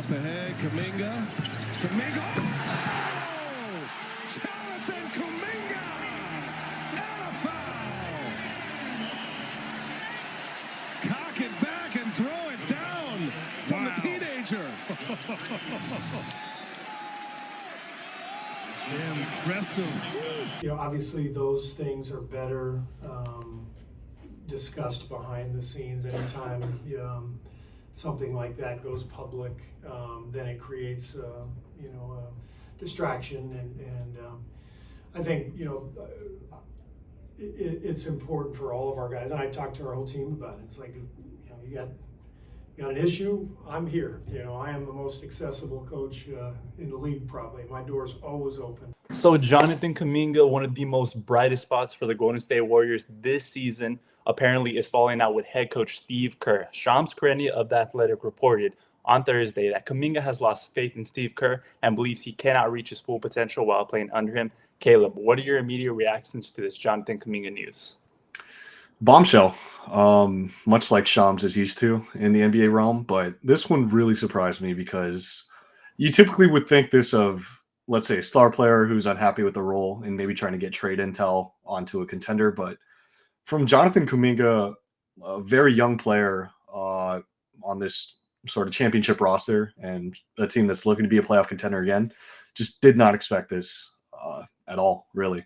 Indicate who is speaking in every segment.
Speaker 1: up ahead. Kuminga. Oh! Jonathan Kuminga! And a foul! Cock it back and throw it down from the teenager. Impressive.
Speaker 2: You know, obviously those things are better discussed behind the scenes. Anytime something like that goes public, then it creates distraction, and I think it's important for all of our guys. And I talked to our whole team about it. It's like, you got an issue, I'm here. I am the most accessible coach in the league probably. My door's always open.
Speaker 3: So Jonathan Kuminga, one of the most brightest spots for the Golden State Warriors this season, apparently is falling out with head coach Steve Kerr. Shams Charania of The Athletic reported on Thursday that Kuminga has lost faith in Steve Kerr and believes he cannot reach his full potential while playing under him. Caleb, what are your immediate reactions to this Jonathan Kuminga news?
Speaker 4: Bombshell, much like Shams is used to in the NBA realm, but this one really surprised me because you typically would think this of, let's say, a star player who's unhappy with the role and maybe trying to get trade intel onto a contender. But from Jonathan Kuminga, a very young player on this sort of championship roster and a team that's looking to be a playoff contender again, just did not expect this at all, really.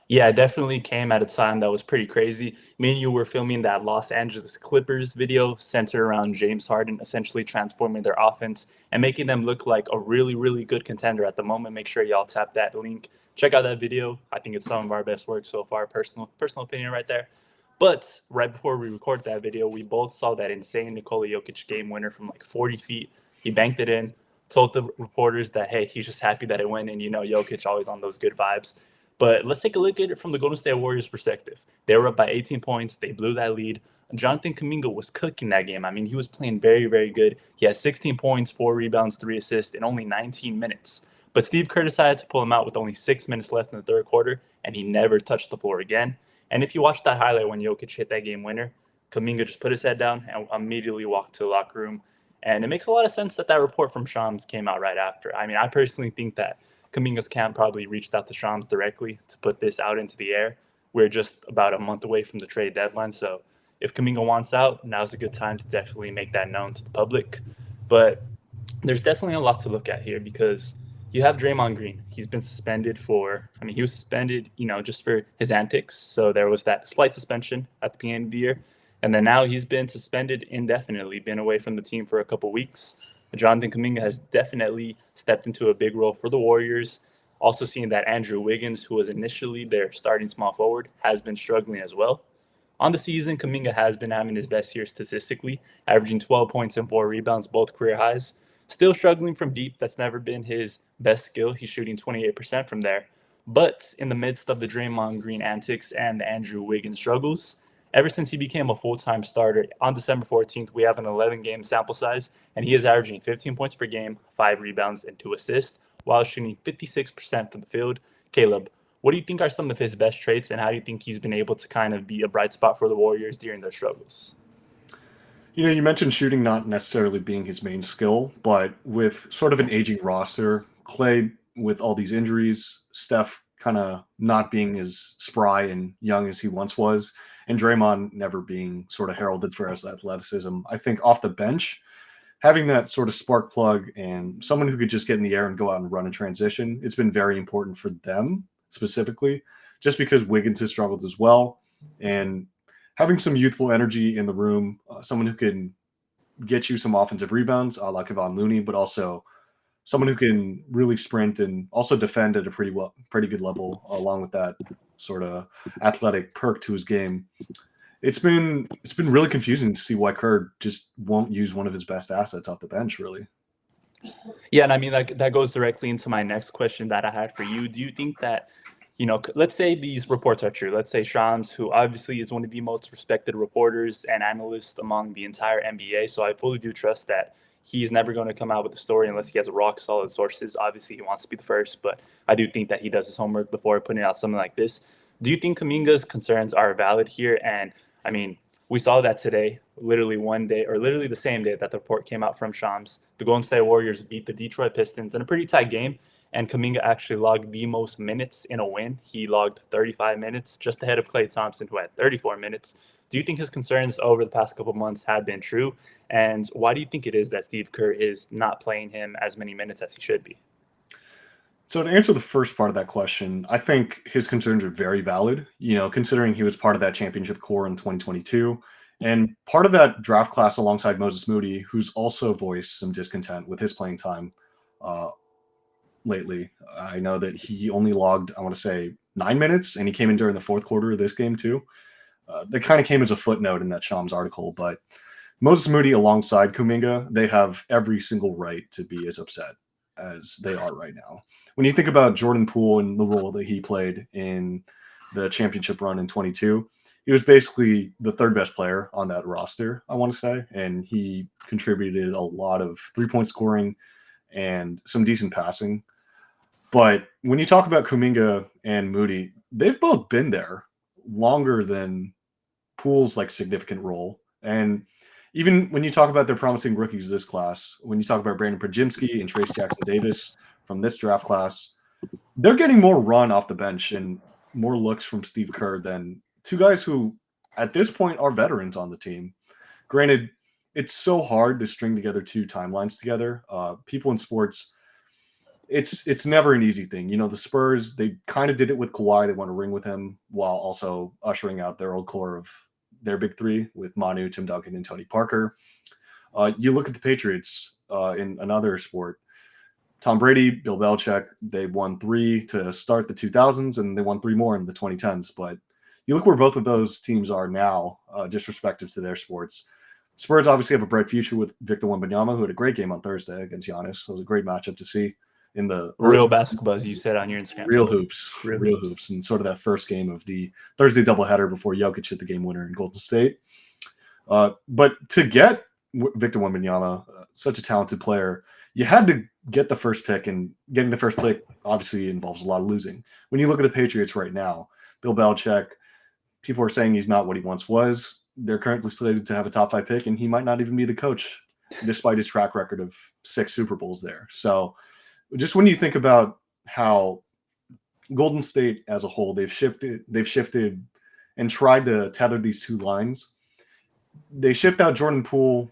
Speaker 3: Yeah, it definitely came at a time that was pretty crazy. Me and you were filming that Los Angeles Clippers video centered around James Harden, essentially transforming their offense and making them look like a really, really good contender at the moment. Make sure y'all tap that link. Check out that video. I think it's some of our best work so far. Personal opinion right there. But right before we recorded that video, we both saw that insane Nikola Jokic game winner from like 40 feet. He banked it in, told the reporters that, hey, he's just happy that it went in. Jokic always on those good vibes. But let's take a look at it from the Golden State Warriors perspective. They were up by 18 points. They blew that lead. Jonathan Kuminga was cooking that game. I mean, he was playing very, very good. He had 16 points, 4 rebounds, 3 assists in only 19 minutes. But Steve Kerr decided to pull him out with only 6 minutes left in the third quarter, and he never touched the floor again. And if you watch that highlight when Jokic hit that game winner, Kuminga just put his head down and immediately walked to the locker room. And it makes a lot of sense that report from Shams came out right after. I mean, I personally think that Kuminga's camp probably reached out to Shams directly to put this out into the air. We're just about a month away from the trade deadline, so if Kuminga wants out, now's a good time to definitely make that known to the public. But there's definitely a lot to look at here because you have Draymond Green. He's been suspended he was suspended, just for his antics. So there was that slight suspension at the beginning of the year. And then now he's been suspended indefinitely, been away from the team for a couple weeks. Jonathan Kuminga has definitely stepped into a big role for the Warriors. Also seeing that Andrew Wiggins, who was initially their starting small forward, has been struggling as well. On the season, Kuminga has been having his best year statistically, averaging 12 points and 4 rebounds, both career highs. Still struggling from deep. That's never been his best skill. He's shooting 28% from there. But in the midst of the Draymond Green antics and the Andrew Wiggins struggles, ever since he became a full-time starter on December 14th, we have an 11-game sample size, and he is averaging 15 points per game, 5 rebounds, and 2 assists, while shooting 56% from the field. Caleb, what do you think are some of his best traits, and how do you think he's been able to kind of be a bright spot for the Warriors during their struggles?
Speaker 4: You mentioned shooting not necessarily being his main skill, but with sort of an aging roster, Clay with all these injuries, Steph kind of not being as spry and young as he once was, and Draymond never being sort of heralded for his athleticism. I think off the bench, having that sort of spark plug and someone who could just get in the air and go out and run a transition, it's been very important for them specifically, just because Wiggins has struggled as well. And having some youthful energy in the room, someone who can get you some offensive rebounds, like Kevon Looney, but also someone who can really sprint and also defend at a pretty good level, along with that sort of athletic perk to his game. It's been really confusing to see why Kerr just won't use one of his best assets off the bench, really.
Speaker 3: Yeah, and I mean, that goes directly into my next question that I had for you. Do you think that, let's say these reports are true. Let's say Shams, who obviously is one of the most respected reporters and analysts among the entire NBA, so I fully do trust that he's never going to come out with a story unless he has rock solid sources. Obviously, he wants to be the first, but I do think that he does his homework before putting out something like this. Do you think Kuminga's concerns are valid here? And I mean, We saw that today, literally one day, or literally the same day that the report came out from Shams. The Golden State Warriors beat the Detroit Pistons in a pretty tight game, and Kuminga actually logged the most minutes in a win. He logged 35 minutes, just ahead of Klay Thompson, who had 34 minutes. Do you think his concerns over the past couple of months have been true? And why do you think it is that Steve Kerr is not playing him as many minutes as he should be?
Speaker 4: So to answer the first part of that question, I think his concerns are very valid, considering he was part of that championship core in 2022 and part of that draft class alongside Moses Moody, who's also voiced some discontent with his playing time uh, lately. I know that he only logged, I want to say, 9 minutes, and he came in during the fourth quarter of this game too. That kind of came as a footnote in that Shams article, but Moses Moody alongside Kuminga, they have every single right to be as upset as they are right now. When you think about Jordan Poole and the role that he played in the championship run in 22, he was basically the third best player on that roster, I want to say, and he contributed a lot of three-point scoring and some decent passing. But when you talk about Kuminga and Moody, they've both been there longer than Poole's significant role. And even when you talk about their promising rookies of this class, when you talk about Brandon Pajimski and Trace Jackson-Davis from this draft class, they're getting more run off the bench and more looks from Steve Kerr than two guys who, at this point, are veterans on the team. Granted, it's so hard to string together two timelines together. People in sports, it's never an easy thing. The Spurs, they kind of did it with Kawhi. They won a ring with him while also ushering out their old core of their big three with Manu, Tim Duncan, and Tony Parker. You look at the Patriots in another sport. Tom Brady, Bill Belichick, they won 3 to start the 2000s, and they won 3 more in the 2010s. But you look where both of those teams are now, disrespectful to their sports. Spurs obviously have a bright future with Victor Wembanyama, who had a great game on Thursday against Giannis. It was a great matchup to see in the
Speaker 3: real basketball, as you said on your Instagram.
Speaker 4: Real hoops, and sort of that first game of the Thursday doubleheader before Jokic hit the game winner in Golden State. But to get Victor Wembanyama, such a talented player, you had to get the first pick, and getting the first pick obviously involves a lot of losing. When you look at the Patriots right now, Bill Belichick, people are saying he's not what he once was. They're currently slated to have a top 5 pick, and he might not even be the coach, despite his track record of 6 Super Bowls there. So just when you think about how Golden State as a whole, they've shifted and tried to tether these two lines. They shipped out Jordan Poole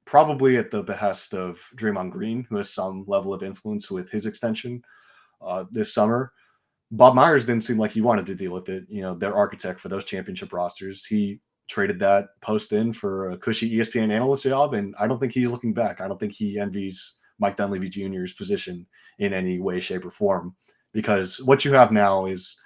Speaker 4: probably at the behest of Draymond Green, who has some level of influence with his extension this summer. Bob Myers didn't seem like he wanted to deal with it. Their architect for those championship rosters, he traded that post in for a cushy ESPN analyst job, and I don't think he's looking back. I don't think he envies Mike Dunleavy Jr.'s position in any way, shape, or form, because what you have now is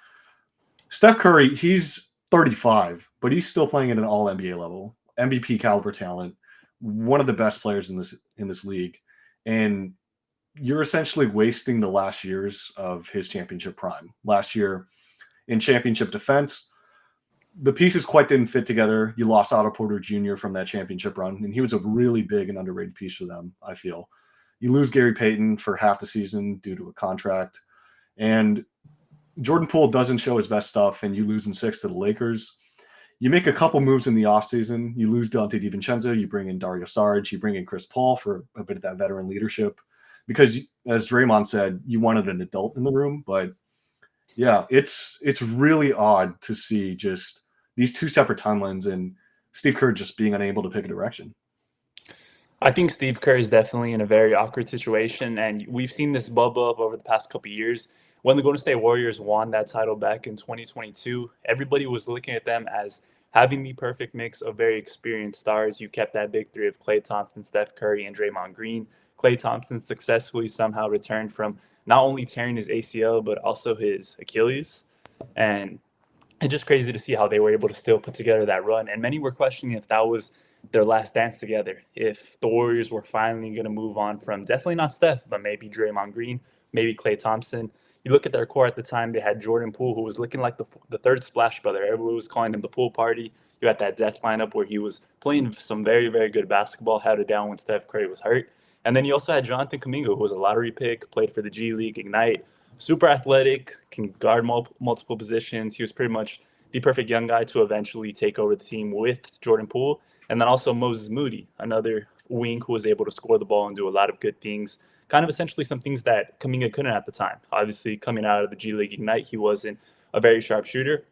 Speaker 4: Steph Curry. He's 35, but he's still playing at an all NBA level, MVP caliber talent, one of the best players in this league. And you're essentially wasting the last years of his championship prime. Last year in championship defense, the pieces quite didn't fit together. You lost Otto Porter Jr. from that championship run, and he was a really big and underrated piece for them, I feel. You lose Gary Payton for half the season due to a contract, and Jordan Poole doesn't show his best stuff, and you lose in 6 to the Lakers. You make a couple moves in the offseason. You lose Dante DiVincenzo. You bring in Dario Saric. You bring in Chris Paul for a bit of that veteran leadership because, as Draymond said, you wanted an adult in the room. But, yeah, it's really odd to see just these two separate timelines and Steve Kerr just being unable to pick a direction.
Speaker 3: I think Steve Kerr is definitely in a very awkward situation, and we've seen this bubble up over the past couple of years. When the Golden State Warriors won that title back in 2022, everybody was looking at them as having the perfect mix of very experienced stars. You kept that big three of Klay Thompson, Steph Curry, and Draymond Green. Klay Thompson successfully somehow returned from not only tearing his ACL, but also his Achilles. And it's just crazy to see how they were able to still put together that run. And many were questioning if that was their last dance together, if the Warriors were finally going to move on from definitely not Steph, but maybe Draymond Green, maybe Klay Thompson. You look at their core at the time, they had Jordan Poole, who was looking like the third Splash Brother. Everyone was calling him the Pool Party. You had that death lineup where he was playing some very, very good basketball, held it down when Steph Curry was hurt. And then you also had Jonathan Kuminga, who was a lottery pick, played for the G League, Ignite, super athletic, can guard multiple positions. He was pretty much the perfect young guy to eventually take over the team with Jordan Poole. And then also Moses Moody, another wing who was able to score the ball and do a lot of good things. Kind of essentially some things that Kuminga couldn't at the time. Obviously, coming out of the G League Ignite, he wasn't a very sharp shooter.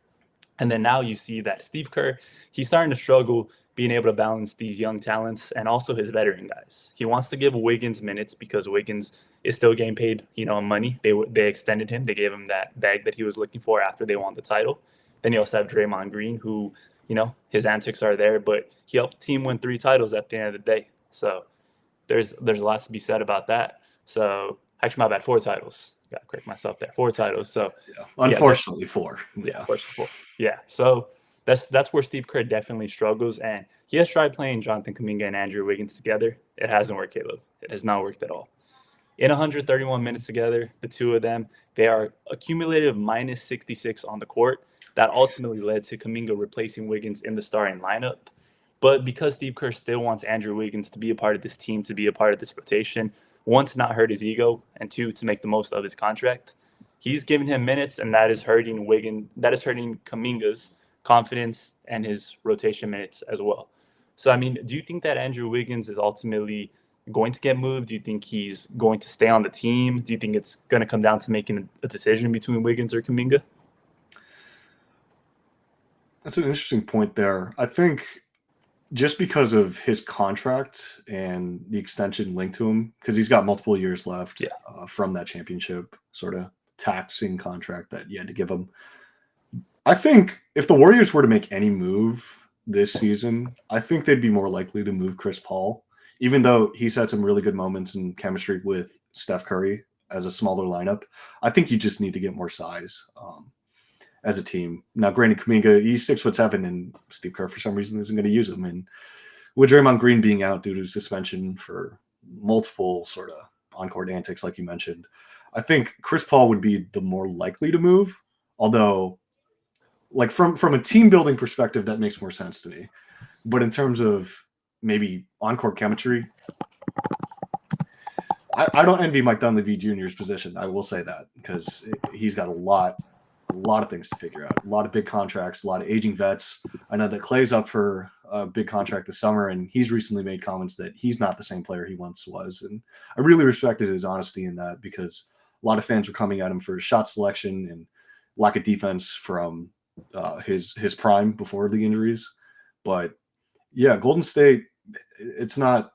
Speaker 3: And then now you see that Steve Kerr, he's starting to struggle being able to balance these young talents and also his veteran guys. He wants to give Wiggins minutes because Wiggins is still getting paid, money. They extended him. They gave him that bag that he was looking for after they won the title. Then you also have Draymond Green, who, his antics are there, but he helped the team win 3 titles at the end of the day. So there's lots to be said about that. So actually, my bad, 4 titles. Got to correct myself there. 4 titles. So
Speaker 4: unfortunately, 4.
Speaker 3: Unfortunately 4. Yeah. So that's where Steve Kerr definitely struggles, and he has tried playing Jonathan Kuminga and Andrew Wiggins together. It hasn't worked, Caleb. It has not worked at all. In 131 minutes together, the two of them, they are accumulative minus 66 on the court. That ultimately led to Kuminga replacing Wiggins in the starting lineup. But because Steve Kerr still wants Andrew Wiggins to be a part of this team, to be a part of this rotation, 1, to not hurt his ego, and 2, to make the most of his contract, he's giving him minutes, and that is hurting Kuminga's confidence and his rotation minutes as well. So, do you think that Andrew Wiggins is ultimately going to get moved? Do you think he's going to stay on the team? Do you think it's going to come down to making a decision between Wiggins or Kuminga?
Speaker 4: That's an interesting point there. I think just because of his contract and the extension linked to him, because he's got multiple years left from that championship sort of taxing contract that you had to give him. I think if the Warriors were to make any move this season, I think they'd be more likely to move Chris Paul, even though he's had some really good moments in chemistry with Steph Curry as a smaller lineup. I think you just need to get more size as a team. Now, granted, Kuminga, he's 6'7", and Steve Kerr, for some reason, isn't going to use him. And with Draymond Green being out due to suspension for multiple sort of on-court antics, like you mentioned, I think Chris Paul would be the more likely to move, although like from a team building perspective, that makes more sense to me. But in terms of maybe on-court chemistry, I don't envy Mike Dunleavy Jr.'s position. I will say that, because he's got a lot of things to figure out, a lot of big contracts, a lot of aging vets. I know that Clay's up for a big contract this summer, and he's recently made comments that he's not the same player he once was. And I really respected his honesty in that, because a lot of fans were coming at him for shot selection and lack of defense from his prime before the injuries. But yeah, Golden State, it's not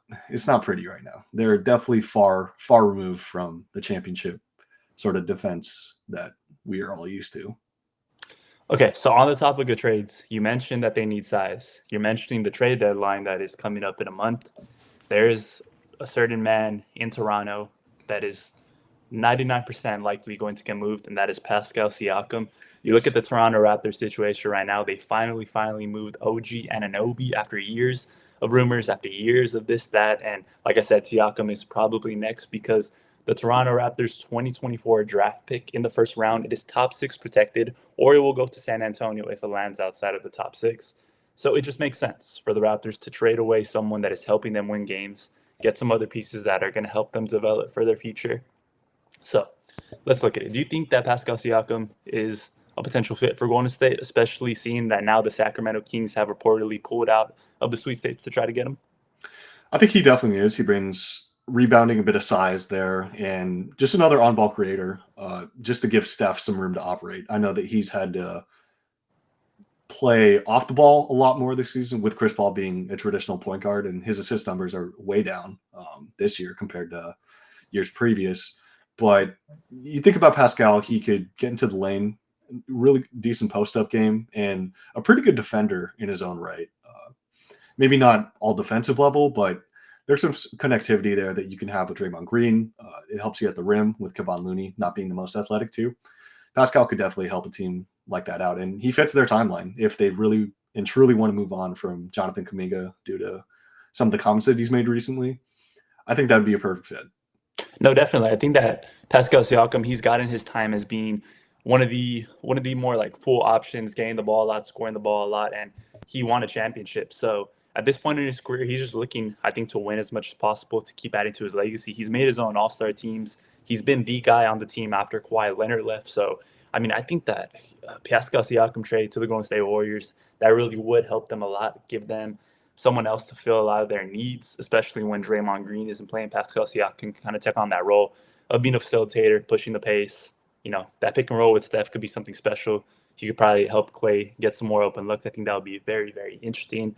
Speaker 4: pretty right now. They're definitely far removed from the championship sort of defense that we are all used to.
Speaker 3: Okay, so on the topic of trades, you mentioned that they need size. You're mentioning the trade deadline that is coming up in a month. There's a certain man in Toronto that is 99% likely going to get moved, and that is Pascal Siakam. You look at the Toronto Raptors situation right now, they finally moved OG Anunoby after years of rumors, after years of this, that, and like I said, Siakam is probably next, because the Toronto Raptors 2024 draft pick in the first round, it is top 6 protected, or it will go to San Antonio if it lands outside of the top 6. So it just makes sense for the Raptors to trade away someone that is helping them win games, get some other pieces that are going to help them develop for their future. So let's look at it. Do you think that Pascal Siakam is a potential fit for Golden State, especially seeing that now the Sacramento Kings have reportedly pulled out of the sweet states to try to get him?
Speaker 4: I think he definitely is. He brings rebounding, a bit of size there, and just another on-ball creator, just to give Steph some room to operate. I know that he's had to play off the ball a lot more this season, with Chris Paul being a traditional point guard, and his assist numbers are way down this year compared to years previous. But you think about Pascal, he could get into the lane, really decent post-up game, and a pretty good defender in his own right. Maybe not all defensive level, but there's some connectivity there that you can have with Draymond Green. It helps you at the rim with Kevon Looney not being the most athletic too. Pascal could definitely help a team like that out, and he fits their timeline if they really and truly want to move on from Jonathan Kuminga due to some of the comments that he's made recently. I think that would be a perfect fit.
Speaker 3: No, definitely. I think that Pascal Siakam, he's gotten his time as being one of the more like full options, getting the ball a lot, scoring the ball a lot, and he won a championship. So at this point in his career, he's just looking, I think, to win as much as possible, to keep adding to his legacy. He's made his own all-star teams. He's been the guy on the team after Kawhi Leonard left. So I mean, I think that Pascal Siakam trade to the Golden State Warriors, that really would help them a lot, give them someone else to fill a lot of their needs, especially when Draymond Green isn't playing. Pascal Siakam can kind of take on that role of being a facilitator, pushing the pace. That pick and roll with Steph could be something special. He could probably help Clay get some more open looks. I think that would be very, very interesting.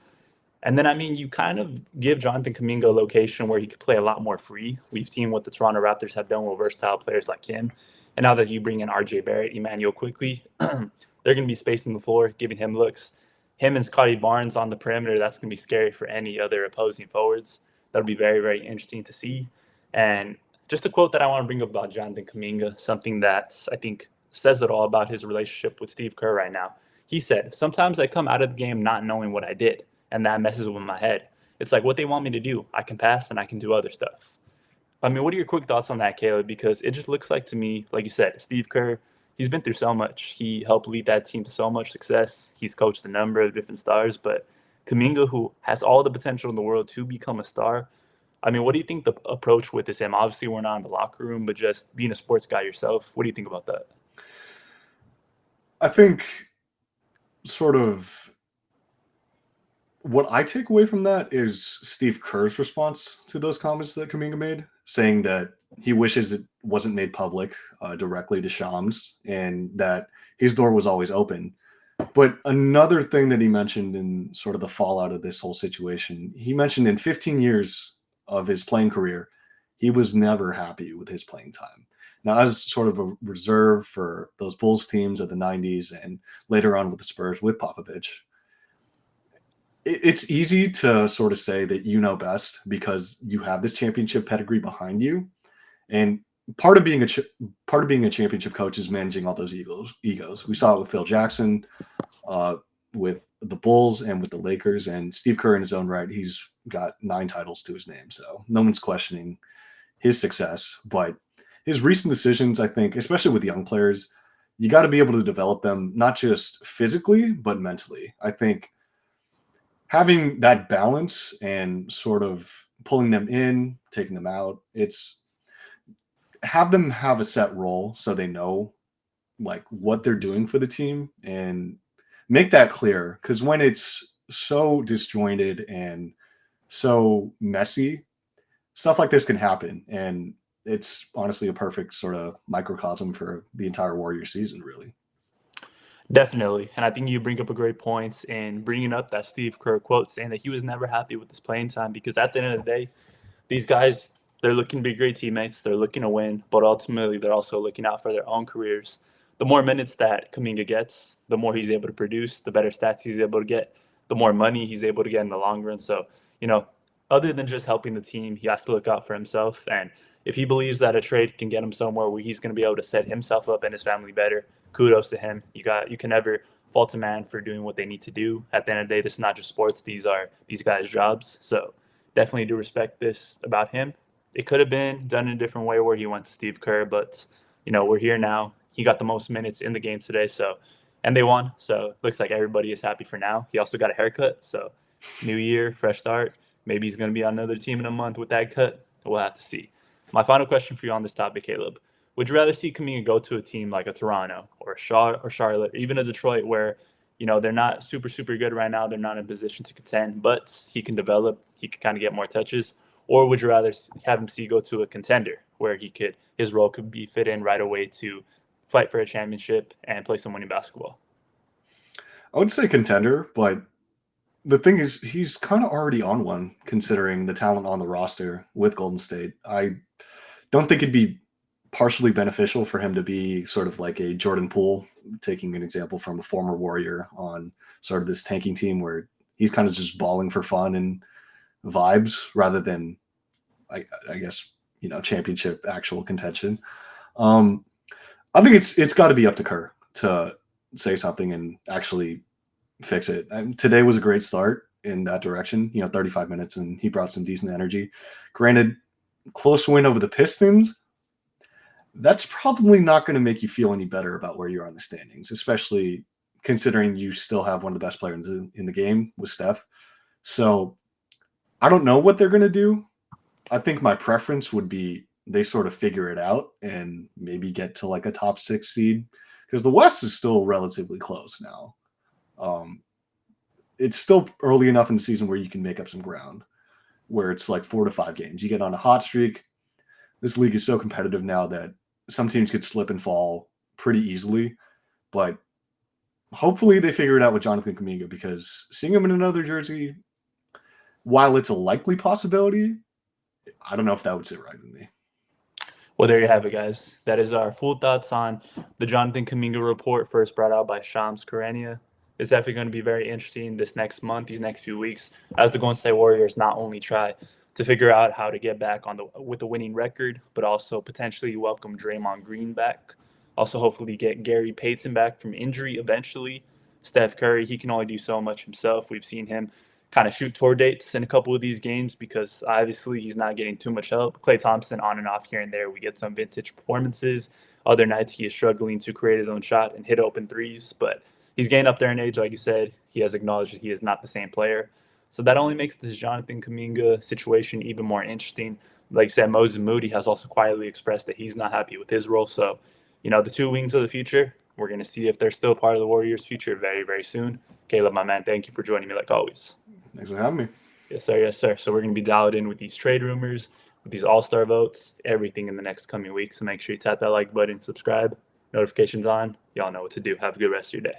Speaker 3: And then, I mean, you kind of give Jonathan Kuminga a location where he could play a lot more free. We've seen what the Toronto Raptors have done with versatile players like him. And now that you bring in RJ Barrett, Emmanuel quickly, they're going to be spacing the floor, giving him looks. Him and Scotty Barnes on the perimeter, that's going to be scary for any other opposing forwards. That'll be very, very interesting to see. And just a quote that I want to bring up about Jonathan Kuminga, something that I think says it all about his relationship with Steve Kerr right now. He said, "Sometimes I come out of the game not knowing what I did, and that messes with my head. It's like what they want me to do. I can pass and I can do other stuff." I mean, what are your quick thoughts on that, Caleb? Because it just looks like to me, like you said, Steve Kerr, he's been through so much. He helped lead that team to so much success. He's coached a number of different stars, but Kuminga, who has all the potential in the world to become a star, I mean, what do you think the approach with is him? Obviously, we're not in the locker room, but just being a sports guy yourself, what do you think about that?
Speaker 4: I think sort of what I take away from that is Steve Kerr's response to those comments that Kuminga made, saying that he wishes it wasn't made public directly to Shams and that his door was always open. But another thing that he mentioned in sort of the fallout of this whole situation, he mentioned in 15 years of his playing career, he was never happy with his playing time. Now, as sort of a reserve for those Bulls teams of the 90s and later on with the Spurs with Popovich, it's easy to sort of say that you know best because you have this championship pedigree behind you. And part of being a championship coach is managing all those egos. We saw it with Phil Jackson, with the Bulls, and with the Lakers. And Steve Kerr, in his own right, he's got 9 titles to his name, so no one's questioning his success. But his recent decisions, I think, especially with young players, you got to be able to develop them not just physically but mentally. I think having that balance and sort of pulling them in, taking them out, it's have them have a set role so they know like what they're doing for the team and make that clear. Because when it's so disjointed and so messy, stuff like this can happen. And it's honestly a perfect sort of microcosm for the entire Warrior season, really.
Speaker 3: Definitely. And I think you bring up a great point in bringing up that Steve Kerr quote saying that he was never happy with his playing time because at the end of the day, these guys, they're looking to be great teammates. They're looking to win, but ultimately they're also looking out for their own careers. The more minutes that Kuminga gets, the more he's able to produce, the better stats he's able to get, the more money he's able to get in the long run. So, other than just helping the team, he has to look out for himself. And if he believes that a trade can get him somewhere where he's going to be able to set himself up and his family better, kudos to him. You can never fault a man for doing what they need to do. At the end of the day, this is not just sports. These are these guys' jobs. So definitely do respect this about him. It could have been done in a different way where he went to Steve Kerr, but we're here now. He got the most minutes in the game today, and they won. So looks like everybody is happy for now. He also got a haircut, so new year, fresh start. Maybe he's going to be on another team in a month with that cut. We'll have to see. My final question for you on this topic, Caleb. Would you rather see Kuminga go to a team like a Toronto or a Charlotte, or even a Detroit where, they're not super, super good right now. They're not in a position to contend, but he can develop. He can kind of get more touches. Or would you rather have him go to a contender where his role could be fit in right away to fight for a championship and play some winning basketball?
Speaker 4: I would say contender, but the thing is, he's kind of already on one considering the talent on the roster with Golden State. I don't think it'd be partially beneficial for him to be sort of like a Jordan Poole, taking an example from a former Warrior on sort of this tanking team where he's kind of just balling for fun and vibes rather than, I guess, championship actual contention. I think it's got to be up to Kerr to say something and actually fix it. And today was a great start in that direction. 35 minutes, and he brought some decent energy. Granted, close win over the Pistons. That's probably not going to make you feel any better about where you are in the standings, especially considering you still have one of the best players in the game with Steph. So I don't know what they're going to do. I think my preference would be they sort of figure it out and maybe get to like a top 6 seed, because the West is still relatively close now. It's still early enough in the season where you can make up some ground, where it's like 4 to 5 games. You get on a hot streak. This league is so competitive now that some teams could slip and fall pretty easily, but hopefully they figure it out with Jonathan Kuminga, because seeing him in another jersey, while it's a likely possibility, I don't know if that would sit right with me.
Speaker 3: Well, there you have it, guys. That is our full thoughts on the Jonathan Kuminga report, first brought out by Shams Charania. It's definitely going to be very interesting this next month, these next few weeks, as the Golden State Warriors not only try to figure out how to get back with the winning record, but also potentially welcome Draymond Green back. Also, hopefully get Gary Payton back from injury eventually. Steph Curry, he can only do so much himself. We've seen him kind of shoot tour dates in a couple of these games because obviously he's not getting too much help. Klay Thompson on and off here and there. We get some vintage performances. Other nights he is struggling to create his own shot and hit open threes, but he's getting up there in age, like you said. He has acknowledged that he is not the same player. So that only makes this Jonathan Kuminga situation even more interesting. Like you said, Moses Moody has also quietly expressed that he's not happy with his role. So, the two wings of the future, we're going to see if they're still part of the Warriors' future very, very soon. Caleb, my man, thank you for joining me like always.
Speaker 4: Thanks for having me.
Speaker 3: Yes, sir. Yes, sir. So we're going to be dialed in with these trade rumors, with these all-star votes, everything in the next coming weeks. So make sure you tap that like button, subscribe, notifications on. Y'all know what to do. Have a good rest of your day.